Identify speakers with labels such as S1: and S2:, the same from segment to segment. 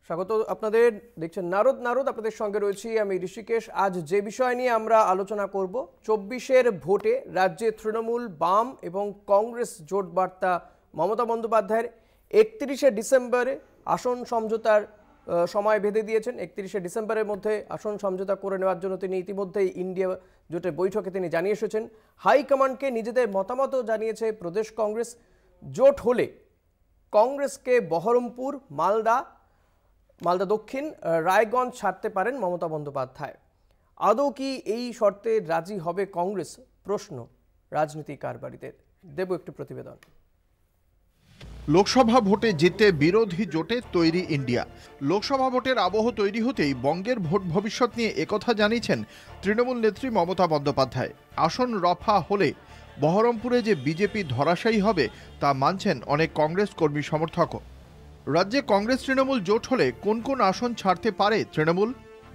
S1: স্বাগত আপনাদের। দেখছেন নারদ আপনাদের সঙ্গে রয়েছি আমি ঋষিকেশ। আজ যে বিষয় নিয়ে আমরা আলোচনা করব, ২৪-এর ভোটে রাজ্যে তৃণমূল, বাম এবং কংগ্রেস জোট বার্তা মমতা বন্দ্যোপাধ্যায়ের ৩১শে ডিসেম্বরে আসন সমঝোতার সময় বেঁধে দিয়েছেন। ৩১শে ডিসেম্বরের মধ্যে আসন সমঝোতা করে নেওয়ার জন্য তিনি ইতিমধ্যেই ইন্ডিয়া জোটের বৈঠকে তিনি জানিয়ে এসেছেন। হাইকমান্ডকে নিজেদের মতামতও জানিয়েছে প্রদেশ কংগ্রেস। জোট হলে কংগ্রেসকে বহরমপুর, মালদা দক্ষিণ, রায়গঞ্জ ছাড়তে পারেন মমতা বন্দ্যোপাধ্যায়। আদৌ কি এই শর্তে রাজি হবে কংগ্রেস? প্রশ্ন রাজনীতি কারবারিদের। দেব একটি প্রতিবেদন।
S2: লোকসভা ভোটে জিততে বিরোধী জোটে তৈরি ইন্ডিয়া। লোকসভা ভোটের আবহ তৈরি হতেই বঙ্গের ভোট ভবিষ্যৎ নিয়ে একথা জানিয়েছেন তৃণমূল নেত্রী মমতা বন্দ্যোপাধ্যায়। আসন রফা হলে বহরমপুরে যে বিজেপি ধরাশায়ী হবে তা মানছেন অনেক কংগ্রেস কর্মী সমর্থকও। রাজ্যে কংগ্রেস তৃণমূল জোট হলে কোন কোন আসন ছাড়তে পারে তৃণমূল?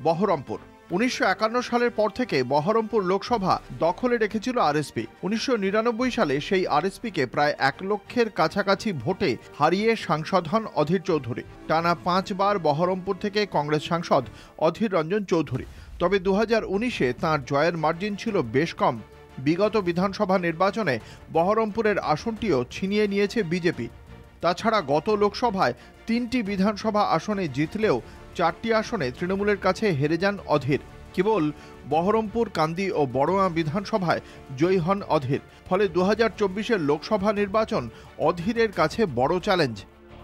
S2: বহরমপুর। ১৯৫১ সালের পর থেকে বহরমপুর লোকসভা দখলে রেখেছিল আরএসপি। ১৯৯৯ সালে সেই আরএসপিকে প্রায় ১ লক্ষের কাছাকাছি ভোটে হারিয়ে সাংসদ হন অধীর চৌধুরী। টানা ৫ বার বহরমপুর থেকে কংগ্রেস সাংসদ অধীর রঞ্জন চৌধুরী। তবে ২০১৯-এ তাঁর জয়ের মার্জিন ছিল বেশ কম। বিগত বিধানসভা নির্বাচনে বহরমপুরের আসনটিও ছিনিয়ে নিয়েছে বিজেপি। তাছাড়া গত লোকসভায় ৩টি বিধানসভা আসনে জিতলেও ৪টি আসনে তৃণমূলের কাছে হেরে যান অধীর। কেবল বহরমপুর, কান্দি ও বড়োয়া বিধানসভায় জয়ী হন অধীর। ফলে ২০২৪-এর লোকসভা নির্বাচন অধীরের কাছে বড় চ্যালেঞ্জ।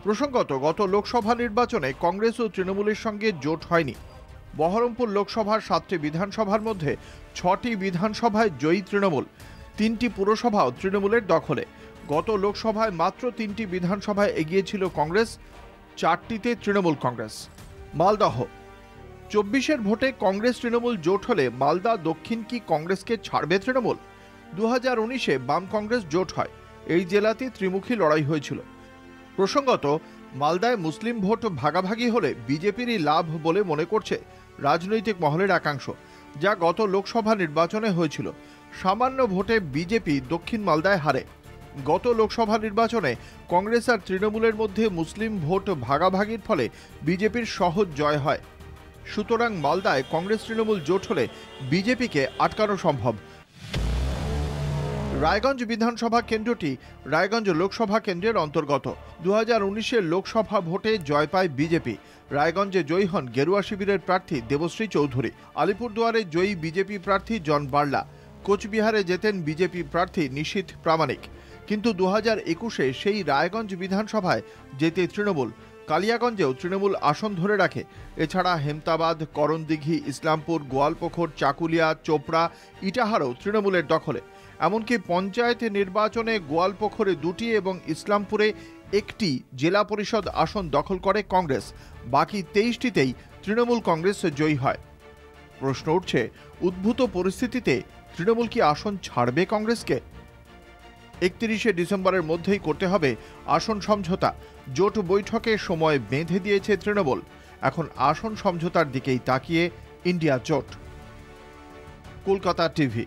S2: প্রসঙ্গত, গত লোকসভা নির্বাচনে কংগ্রেস ও তৃণমূলের সঙ্গে জোট হয়নি। বহরমপুর লোকসভার ৭টি বিধানসভার মধ্যে ৬টি বিধানসভায় জয়ী তৃণমূল, ৩টি পুরসভাও তৃণমূলের দখলে। গত লোকসভায় মাত্র ৩টি বিধানসভায় এগিয়েছিল কংগ্রেস, ৪টিতে তৃণমূল কংগ্রেস। মালদহ। ২৪-এর ভোটে কংগ্রেস তৃণমূল জোট হলে মালদা দক্ষিণ কি কংগ্রেসকে ছাড়বে তৃণমূল? ২০১৯-এ বাম কংগ্রেস জোট হয়। এই জেলাতে ত্রিমুখী লড়াই হয়েছিল। প্রসঙ্গত, মালদায় মুসলিম ভোট ভাগাভাগি হলে বিজেপিরই লাভ বলে মনে করছে রাজনৈতিক মহলের একাংশ, যা গত লোকসভা নির্বাচনে হয়েছিল। সামান্য ভোটে বিজেপি দক্ষিণ মালদায় হারে। গত লোকসভা নির্বাচনে কংগ্রেস আর তৃণমূলের মধ্যে মুসলিম ভোট ভাগাভাগির ফলে বিজেপির সহজ জয় হয়। সুতরাং মালদায় কংগ্রেস তৃণমূল জোট হলে বিজেপিকে আটকানো সম্ভব। রায়গঞ্জ বিধানসভা কেন্দ্রটি রায়গঞ্জ লোকসভা কেন্দ্রের অন্তর্গত। ২০১৯-এর লোকসভা ভোটে জয় পায় বিজেপি। রায়গঞ্জে জয়ী হন গেরুয়া শিবিরের প্রার্থী দেবশ্রী চৌধুরী। আলিপুরদুয়ারে জয়ী বিজেপি প্রার্থী জন বার্লা। কোচবিহারে জেতেন বিজেপি প্রার্থী নিশীথ প্রামাণিক। কিন্তু ২০২১-এ সেই রায়গঞ্জ বিধানসভায় জেতে তৃণমূল। কালিয়াগঞ্জেও তৃণমূল আসন ধরে রাখে। এছাড়া হেমতাবাদ, করণদিঘি, ইসলামপুর, গোয়ালপুখর, চাকুলিয়া, চোপড়া, ইটাহারও তৃণমূলের দখলে। এমনকি পঞ্চায়েত নির্বাচনে গোয়ালপুখরে ২টি এবং ইসলামপুরে ১টি জেলা পরিষদ আসন দখল করে কংগ্রেস। বাকি ২৩টিতেই তৃণমূল কংগ্রেস জয়ী হয়। প্রশ্ন উঠছে, উদ্ভূত পরিস্থিতিতে তৃণমূল কি আসন ছাড়বে কংগ্রেসকে? ৩১শে ডিসেম্বরের মধ্যেই করতে হবে আসন সমঝোতা। জোট বৈঠকে সময় বেঁধে দিয়েছে তৃণমূল। এখন আসন সমঝোতার দিকেই তাকিয়ে ইন্ডিয়া জোট। কলকাতা টিভি।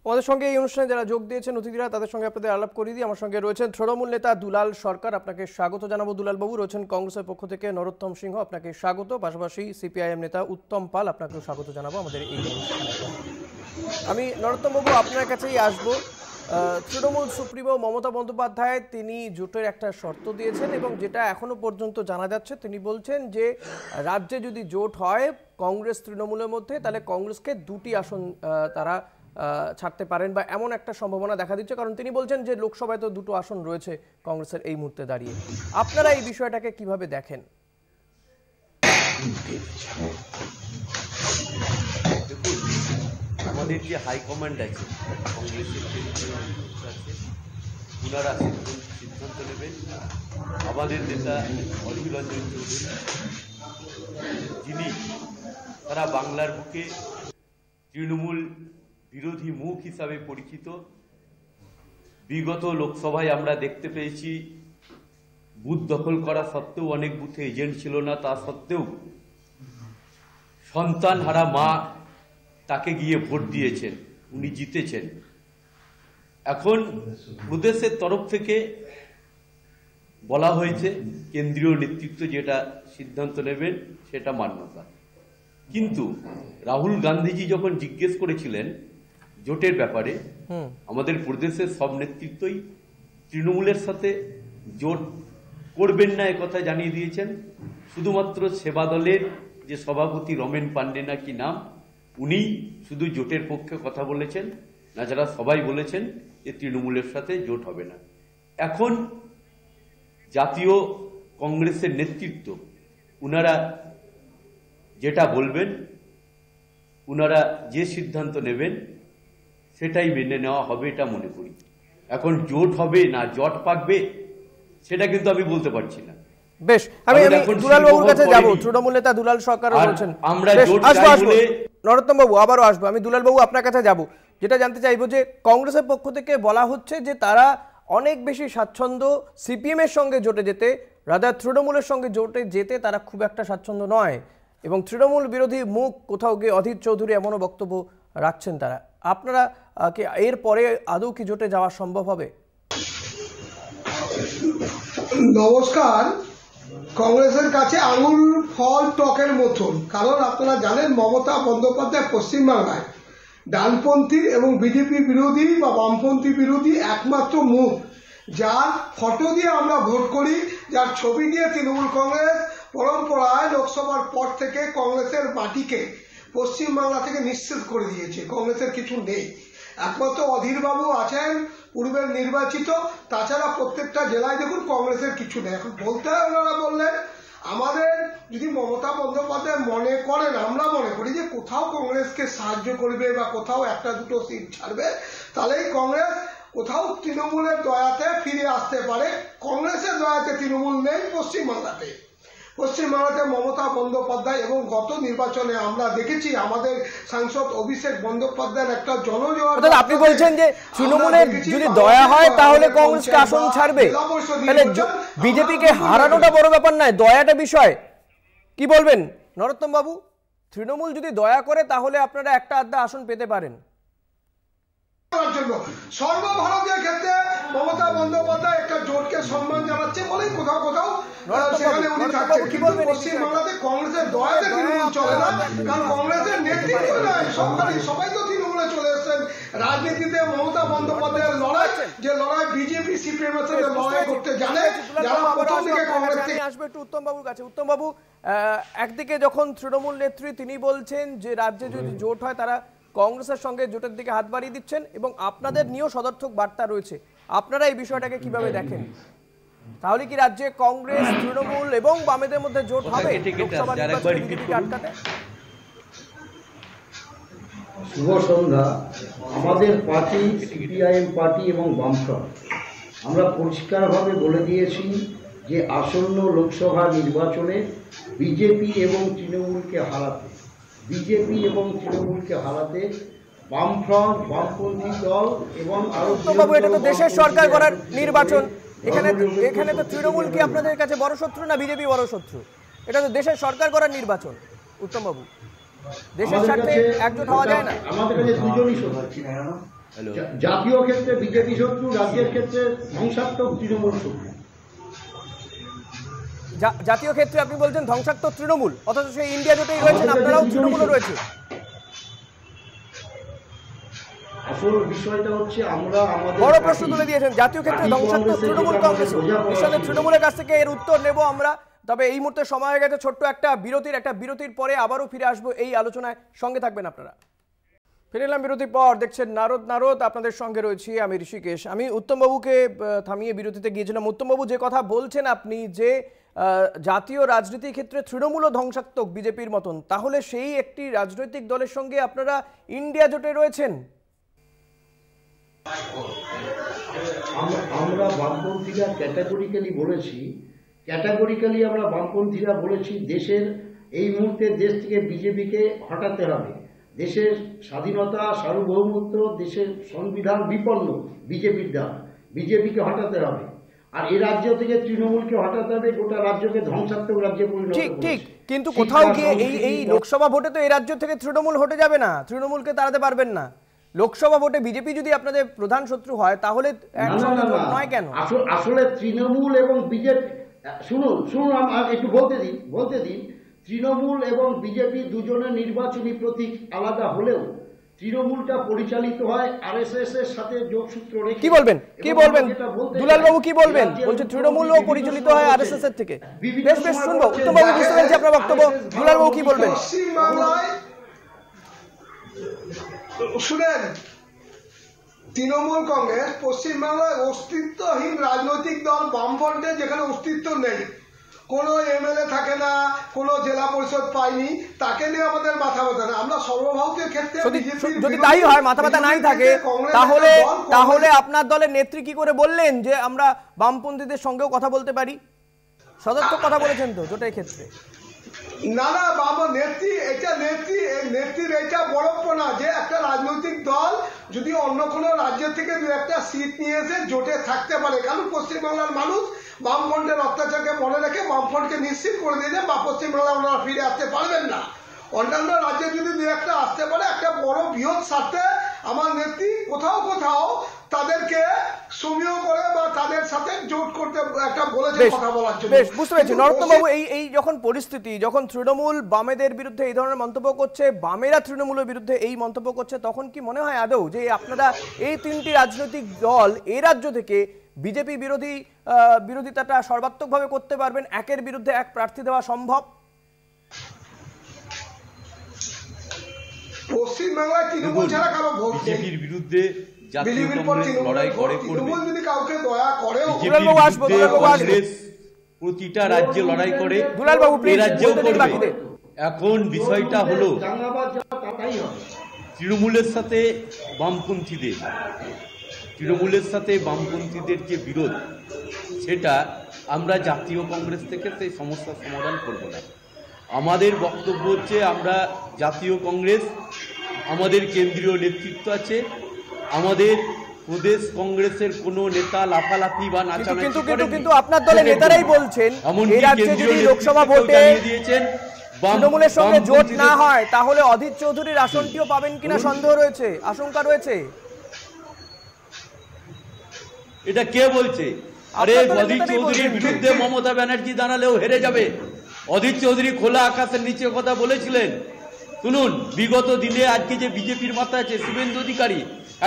S1: আমাদের সঙ্গে এই অনুষ্ঠানে যারা যোগ দিয়েছেন অতিথিরা, তাদের সঙ্গে আপনাদের আলাপ করিয়ে দিই। আমার সঙ্গে রয়েছেন তৃণমূল নেতা দুলাল সরকার, আপনাকে স্বাগত জানাবো দুলাল বাবু। রয়েছেন কংগ্রেসের পক্ষ থেকে নরোত্তম সিংহ, আপনাকে স্বাগত। পাশাপাশি সিপিআইএম নেতা উত্তম পাল, আপনাকেও স্বাগত জানাবো আমাদের এই অনুষ্ঠানে। আমি নরোত্তম বাবু আপনার কাছেই আসবো। তৃণমূল সুপ্রিমো মমতা বন্দ্যোপাধ্যায় তিনি জোটের একটা শর্ত দিয়েছেন এবং যেটা এখনো পর্যন্ত জানা যাচ্ছে, তিনি বলছেন যে রাজ্যে যদি জোট হয় কংগ্রেস তৃণমূলের মধ্যে, তাহলে কংগ্রেসকে 2টি আসন তারা ছাড়তে পারেন বা এমন একটা সম্ভাবনা দেখা দিচ্ছে। কারণ তিনি বলছেন যে লোকসভায় তো 2টো আসন রয়েছে কংগ্রেসের এই মুহূর্তে দাঁড়িয়ে। আপনারা এই বিষয়টাকে কিভাবে দেখেন?
S3: আমাদের যে হাইকমান্ড আছে, কংগ্রেসের আছে, ওনারা সিদ্ধান্ত নেবেন। আমাদের নেতা অধীর রঞ্জন চৌধুরী, যিনি সারা বাংলার বুকে তৃণমূল বিরোধী মুখ হিসাবে পরিচিত। বিগত লোকসভায় আমরা দেখতে পেয়েছি বুথ দখল করা সত্ত্বেও, অনেক বুথে এজেন্ট ছিল না, তা সত্ত্বেও সন্তান হারা মা তাকে গিয়ে ভোট দিয়েছেন, উনি জিতেছেন। এখন প্রদেশের তরফ থেকে বলা হয়েছে কেন্দ্রীয় নেতৃত্ব যেটা সিদ্ধান্ত নেবেন সেটা মান্যতা। কিন্তু রাহুল গান্ধীজি যখন জিজ্ঞেস করেছিলেন জোটের ব্যাপারে, আমাদের প্রদেশের সব নেতৃত্বই তৃণমূলের সাথে জোট করবেন না একথা জানিয়ে দিয়েছেন। শুধুমাত্র সেবা দলের যে সভাপতি রমেন পান্ডে নাকি নাম, উনি শুধু জোটের পক্ষে কথা বলেছেন, না যারা সবাই বলেছেন যে তৃণমূলের সাথে জোট হবে না। এখন জাতীয় কংগ্রেসের নেতৃত্ব উনারা যেটা বলবেন, উনারা যে সিদ্ধান্ত নেবেন সেটাই মেনে নেওয়া হবে এটা মনে করি। এখন জোট হবে না জট পাকবে সেটা কিন্তু আমি বলতে পারছি না।
S1: বেশ, আমি দুলাল বাবুর কাছে যাব। তৃণমূল নেতা দুলাল সরকার বলছেন
S3: আমরা জোট চাই বলে।
S1: নরোত্তম বাবু আবারও আসবো, আমি দুলাল বাবু আপনার কাছে যাব। যেটা জানতে চাইবো যে কংগ্রেসের পক্ষ থেকে বলা হচ্ছে যে তারা অনেক বেশি স্বাচ্ছন্দ্য সিপিএম এর সঙ্গে জোটে যেতে, রাদার তৃণমূলের সঙ্গে জোটে যেতে তারা খুব একটা স্বাচ্ছন্দ্য নয়, এবং তৃণমূল বিরোধী মুখ কোথাও গিয়ে অধীর চৌধুরী এমনও বক্তব্য রাখছেন তারা। আপনারা কি এর পরে আদৌ কি জোটে যাওয়া সম্ভব হবে?
S4: নমস্কার। কংগ্রেসের কাছে আঙুল ফল টকের মতন, কারণ আপনারা জানেন মমতা বন্দ্যোপাধ্যায় পশ্চিমবাংলায় ডানপন্থী এবং বিজেপি বিরোধী বা বামপন্থী বিরোধী একমাত্র মুখ, যার ফটো দিয়ে আমরা ভোট করি, যার ছবি দিয়ে তৃণমূল কংগ্রেস পরম্পরায় লোকসভার পর থেকে কংগ্রেসের মাটিকে পশ্চিমবাংলা থেকে নিশ্চিত করে দিয়েছে। কংগ্রেসের কিছু নেই, একমাত্র অধীরবাবু আছেন পূর্বের নির্বাচিত, তাছাড়া প্রত্যেকটা জেলায় দেখুন কংগ্রেসের কিছু নেই। এখন বলতে হয়, ওনারা বললেন আমাদের যদি মমতা বন্দ্যোপাধ্যায় মনে করেন, আমরা মনে করি যে কোথাও কংগ্রেসকে সাহায্য করবে বা কোথাও একটা দুটো সিট ছাড়বে, তাহলেই কংগ্রেস কোথাও তৃণমূলের দয়াতে ফিরে আসতে পারে। কংগ্রেসের দয়াতে তৃণমূল নেই পশ্চিমবাংলাতে। পশ্চিমবাংলাতে মমতা বন্দ্যোপাধ্যায় এবং গত নির্বাচনে আমরা দেখেছি আমাদের সাংসদ অভিষেক বন্দ্যোপাধ্যায়ের একটা জনজোয়ার।
S1: আপনি বলছেন যে তৃণমূলের যদি দয়া হয় তাহলে কংগ্রেসকে আসন ছাড়বে, তাহলে বিজেপিকে হারানোটা বড় ব্যাপার নয়, দয়াটা বিষয়। কি বলবেন নরোত্তম বাবু? তৃণমূল যদি দয়া করে তাহলে আপনারা একটা আধা আসন পেতে পারেন।
S4: সর্বভারতীয় ক্ষেত্রে মমতা বন্দ্যোপাধ্যায় একটা জোটকে সম্মান জানাচ্ছে বলেই কোথাও কোথাও সেখানে উনি থাকছেন, কিন্তু পশ্চিমবাংলাতে কংগ্রেসের দয়াতে তৃণমূল চলে না, কারণ কংগ্রেসের নেতৃত্ব নয়, সবাই তো তৃণমূলে চলে এসেছেন। রাজনীতিতে মমতা বন্দ্যোপাধ্যায়ের লড়াই, যে লড়াই বিজেপি সিপিএম এর সাথে লড়াই করতে জানে, যারা প্রথম দিকে কংগ্রেস থেকে।
S1: আসবে একটু উত্তম বাবুর কাছে। উত্তম বাবু, একদিকে যখন তৃণমূল নেত্রী তিনি বলছেন যে রাজ্যে যদি জোট হয় তারা কংগ্রেসের সঙ্গে জোটের দিকে হাত বাড়িয়ে দিচ্ছেন, এবং আপনাদের নিয়েও সদর্থক বার্তা রয়েছে, আপনারা এই বিষয়টাকে কিভাবে দেখেন? তাহলে কি রাজ্যে কংগ্রেস, তৃণমূল এবং বামেদের মধ্যে জোট হবে লোকসভা নির্বাচনে বিজেপিকে আটকাতে?
S5: শুভ সন্ধ্যা। আমাদের পার্টি সিপিআইএম পার্টি এবং বামফ্রন্ট আমরা পরিষ্কারভাবে বলে দিয়েছি যে আসন্ন লোকসভা নির্বাচনে বিজেপি এবং তৃণমূলকে হারাতে বামফ্রন্ট, বামপন্থী দল এবং আরো।
S1: বাবু, এটা তো দেশের সরকার করার নির্বাচন, এখানে তো তৃণমূল কি আপনাদের কাছে বড় শত্রু না বিজেপি বড় শত্রু? এটা তো দেশের সরকার করার নির্বাচন। উত্তম বাবু, দেশের স্বার্থে একজোট হওয়া যায় না?
S5: আমাদের কাছে দুজনই শত্রু। জাতীয় ক্ষেত্রে বিজেপি শত্রু, রাজ্যের ক্ষেত্রে ধ্বংসাত্মক তৃণমূল শত্রু।
S1: জাতীয় ক্ষেত্রে আপনি বলছেন ধ্বংসাত্মক তৃণমূল, অথচ সেই ইন্ডিয়া জোটেই রয়েছেন, আপনারাও তৃণমূলও রয়েছে।
S5: আসল বিষয়টা হচ্ছে আমরা আমাদের
S1: বড় প্রশ্ন তুলে দিয়েছেন, জাতীয় ক্ষেত্রে ধ্বংসাত্মক তৃণমূল কংগ্রেস। নিঃসন্দেহে তৃণমূলের কাছ থেকে এর উত্তর নেব আমরা, তবে এই মুহূর্তে সময় হয়ে গেছে ছোট্ট একটা বিরতির পরে আবারও ফিরে আসবো এই আলোচনায়। সঙ্গে থাকবেন আপনারা। ফিরে এলাম বিরতির পর, দেখছেন নারদ, আপনাদের সঙ্গে রয়েছি আমি ঋষিকেশ। আমি উত্তমবাবুকে থামিয়ে বিরতিতে গিয়েছিলাম। উত্তমবাবু, যে কথা বলছেন আপনি যে জাতীয় রাজনীতির ক্ষেত্রে তৃণমূলও ধ্বংসাত্মক বিজেপির মতন, তাহলে সেই একটি রাজনৈতিক দলের সঙ্গে আপনারা ইন্ডিয়া জোটে রয়েছেন।
S5: আমরা বামপন্থীরা ক্যাটাগরিক্যালি আমরা বামপন্থীরা বলেছি দেশের এই মুহূর্তে দেশ থেকে বিজেপিকে হটাতে হবে। দেশের স্বাধীনতা, সার্বভৌমত্ব, দেশের সংবিধান বিপন্ন বিজেপির দ্বারা, বিজেপিকে হটাতে হবে। আর এই রাজ্য থেকে তৃণমূলকে হটাতে হবে, গোটা রাজ্যকে ধ্বংসাত্মক রাজ্যে পরিণত করবে।
S1: ঠিক, কিন্তু কোথাও গিয়ে এই লোকসভা ভোটে তো এই রাজ্য থেকে তৃণমূল হটে যাবে না, তৃণমূলকে তাড়াতে পারবেন না। লোকসভা ভোটে বিজেপি যদি আপনাদের প্রধান শত্রু হয় তাহলে একসঙ্গে ভোট নয় কেন?
S5: আসলে তৃণমূল এবং বিজেপি, শুনুন আমাকে একটু বলতে দিন। তৃণমূল এবং বিজেপি দুজনের নির্বাচনী প্রতীক আলাদা হলেও তৃণমূলটা পরিচালিত হয় আরএসএস এর সাথে যোগসূত্র রেখে।
S1: কি বলবেন দুলাল বাবু, কি বলবেন? বলছে তৃণমূলও পরিচালিত হয় আরএসএস এর থেকে। বেশ শুনবো। উত্তম বাবু, বুঝতে পেরেছি আপনার বক্তব্য। দুলাল বাবু কি বলবেন?
S4: পশ্চিমবাংলায় শুনেন, তৃণমূল কংগ্রেস পশ্চিমবাংলায় অস্তিত্বহীন রাজনৈতিক দল। বামফ্রন্টে যেখানে অস্তিত্ব নেই, কোনো এমএলএ থাকে না, কোনো জেলা পরিষদ পাইনি, তাকে নিয়ে আমাদের মাথা ব্যথা না। আমরা সর্বভারতীয় ক্ষেত্রে
S1: যদি তাই হয়, মাথা ব্যথা নাই থাকে, তাহলে আপনার দলের নেত্রী কি করে বললেন যে আমরা বামপন্থীদের সঙ্গেও কথা বলতে পারি? সদর্থক কথা বলেছেন তো জোটের ক্ষেত্রে?
S4: না, বাবা নেত্রীর এটা বড়প্প না যে একটা রাজনৈতিক দল যদি অন্য কোনো রাজ্য থেকে দু একটা সিট নিয়ে এসে জোটে থাকতে পারে। কারণ পশ্চিমবাংলার মানুষ বামফ্রন্টের অত্যাচারকে মনে রেখে বামফ্রন্টকে নিশ্চিত করে দিয়েছে বা পশ্চিমবাংলা ওনারা ফিরে আসতে পারবেন না। অন্যান্য রাজ্যে যদি দু একটা আসতে পারে, একটা বড় বৃহৎ স্বার্থে আমার নেত্রী কোথাও তাদেরকে সমীহ করে বা তাদের সাথে জোট করতে একটা বলেছে কথা বলার জন্য।
S1: বেশ, বুঝতে পেরেছি। নরোত্তম বাবু, এই যখন পরিস্থিতি, যখন তৃণমূল বামেদের বিরুদ্ধে এই ধরনের মন্তব্য করছে, বামেরা তৃণমূলের বিরুদ্ধে এই মন্তব্য করছে, তখন কি মনে হয় আদৌ যে আপনারা এই তিনটি রাজনৈতিক দল এই রাজ্য থেকে বিজেপি বিরোধিতাটা সর্বাত্মকভাবে করতে পারবেন? একের বিরুদ্ধে এক প্রার্থী দেওয়া সম্ভব?
S4: পশ্চিমবাংলায় তৃণমূল ছাড়া কারো ভোট নেই।
S3: বিজেপির বিরুদ্ধে জাতীয় কংগ্রেস লড়াই করে করবে।
S4: যদি কাউকে দয়া করেও
S3: কংগ্রেস প্রতিটা রাজ্যে লড়াই করে, এই রাজ্যেও করবে। এখন বিষয়টা হলো তৃণমূলের সাথে বামপন্থীদের যে বিরোধ, সেটা আমরা জাতীয় কংগ্রেস থেকে সেই সমস্যার সমাধান করব না। আমাদের বক্তব্য হচ্ছে, আমরা জাতীয় কংগ্রেস, আমাদের কেন্দ্রীয় নেতৃত্ব আছে, আমাদের প্রদেশ কংগ্রেসের কোনো নেতা লাফালাফি বা নাচানাচি করেন।
S1: কিন্তু আপনার দলের নেতারাই বলছেন এই রাজ্যে যদি লোকসভা ভোটে তৃণমূলের সঙ্গে জোট না হয় তাহলে অধীর চৌধুরীর আসনটিও পাবেন কিনা সন্দেহ রয়েছে, আশঙ্কা রয়েছে।
S3: এটা কে বলছে? আরে অধীর চৌধুরীর বিরুদ্ধে মমতা ব্যানার্জি দাঁড়ালেও হেরে যাবে। অধীর চৌধুরী খোলা আকাশের নিচে কথা বলেছিলেন। শুনুন, বিগত দিনে আজকে যে বিজেপির মাথা আছে শুভেন্দু অধিকারী,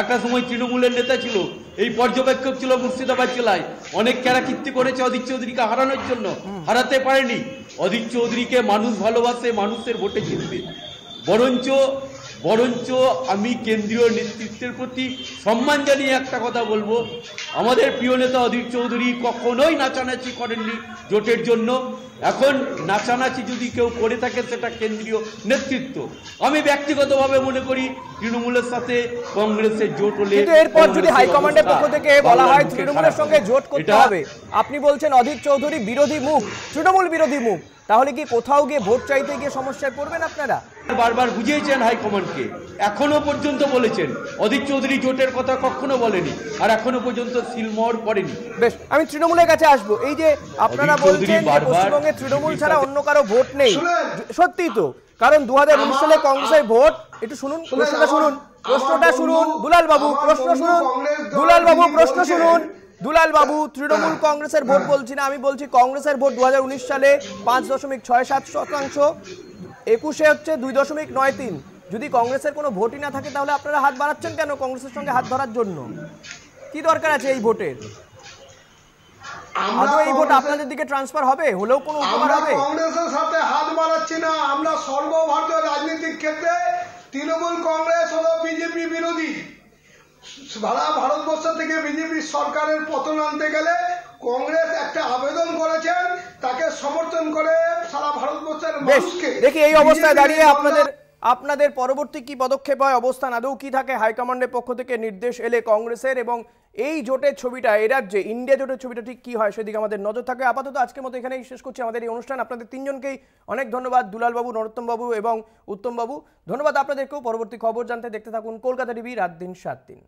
S3: একটা সময় তৃণমূলের নেতা ছিল, এই পর্যবেক্ষক ছিল মুর্শিদাবাদ জেলায়, অনেক ক্যারাকীর্তি করেছে অধীর চৌধুরীকে হারানোর জন্য, হারাতে পারেনি। অধীর চৌধুরীকে মানুষ ভালোবাসে, মানুষের ভোটে জিতবে। বরঞ্চ আমি কেন্দ্রীয় নেতৃত্বের প্রতি সম্মান জানিয়ে একটা কথা বলবো, আমাদের প্রিয় নেতা অধীর চৌধুরী কখনোই নাচানাচি করেননি জোটের জন্য। এখন নাচানাচি যদি কেউ করে থাকে সেটা কেন্দ্রীয় নেতৃত্ব। আমি ব্যক্তিগতভাবে মনে করি তৃণমূলের সাথে কংগ্রেসের জোট হলে,
S1: কিন্তু এরপর যদি হাইকমান্ডের পক্ষ থেকে বলা হয় তৃণমূলের সঙ্গে জোট করতে হবে, আপনি বলছেন অধীর চৌধুরী বিরোধী মুখ, তৃণমূল বিরোধী মুখ, তাহলে কি কোথাও গিয়ে ভোট চাইতে গিয়ে সমস্যায় পড়বেন আপনারা?
S3: বারবার বুঝিয়েছেন হাইকমান্ডকে, এখনো পর্যন্ত বলেছেন। অধীর চৌধুরী জোটের কথা কখনো বলেনি, আর এখনো পর্যন্ত সিলমোহর করেনি।
S1: বেশ, আমি তৃণমূলের কাছে আসবো। এই যে আপনারা বলছেন পশ্চিমবঙ্গে তৃণমূল ছাড়া অন্য কারো ভোট নেই, সত্যি তো? কারণ 2019 সালে কংগ্রেসের ভোট, একটু শুনুন প্রশ্নটা শুনুন দুলাল বাবু, প্রশ্ন শুনুন দুলাল বাবু। তৃণমূল কংগ্রেসের ভোট বলছি না, আমি বলছি কংগ্রেসের ভোট 2019 সালে 5.67%, 21 হচ্ছে 2.93। যদি কংগ্রেসের কোনো ভোটই না থাকে তাহলে আপনারা হাত বাড়াচ্ছেন কেন কংগ্রেসের সঙ্গে হাত ধরার জন্য? কি দরকার আছে এই ভোটের? আদৌ এই ভোট আপনাদের দিকে ট্রান্সফার হবে? হলেও কোনো উপকার হবে?
S4: কংগ্রেসের সাথে হাত বাড়াচ্ছি না। আমরা সর্বভারতীয় রাজনৈতিক ক্ষেত্রে তৃণমূল কংগ্রেস হলো বিজেপি বিরোধী। সারা ভারতবর্ষ থেকে বিজেপি সরকারের পতন আনতে গেলে কংগ্রেস একটা আবেদন করেছেন, তাকে সমর্থন করে সারা ভারতবর্ষের মানুষকে।
S1: দেখি এই অবস্থায় দাঁড়িয়ে আপনাদের পরবর্তী কি পদক্ষেপ হয়, অবস্থান আদৌ কি থাকে? হাইকমান্ডের পক্ষ থেকে নির্দেশ এলে কংগ্রেসের, এবং এই জোটের ছবিটা, এই রাজ্যে ইন্ডিয়া জোটের ছবিটা ঠিক কি হয় সেদিকে আমাদের নজর থাকে। আপাতত আজকের মতো এখানেই শেষ করছি আমাদের এই অনুষ্ঠান। আপনাদের তিনজনকেই অনেক ধন্যবাদ, দুলাল বাবু, নরোত্তম বাবু এবং উত্তম বাবু। ধন্যবাদ আপনাদেরকেও। পরবর্তী খবর জানতে দেখতে থাকুন কলকাতা টিভি, রাত দিন 7 দিন।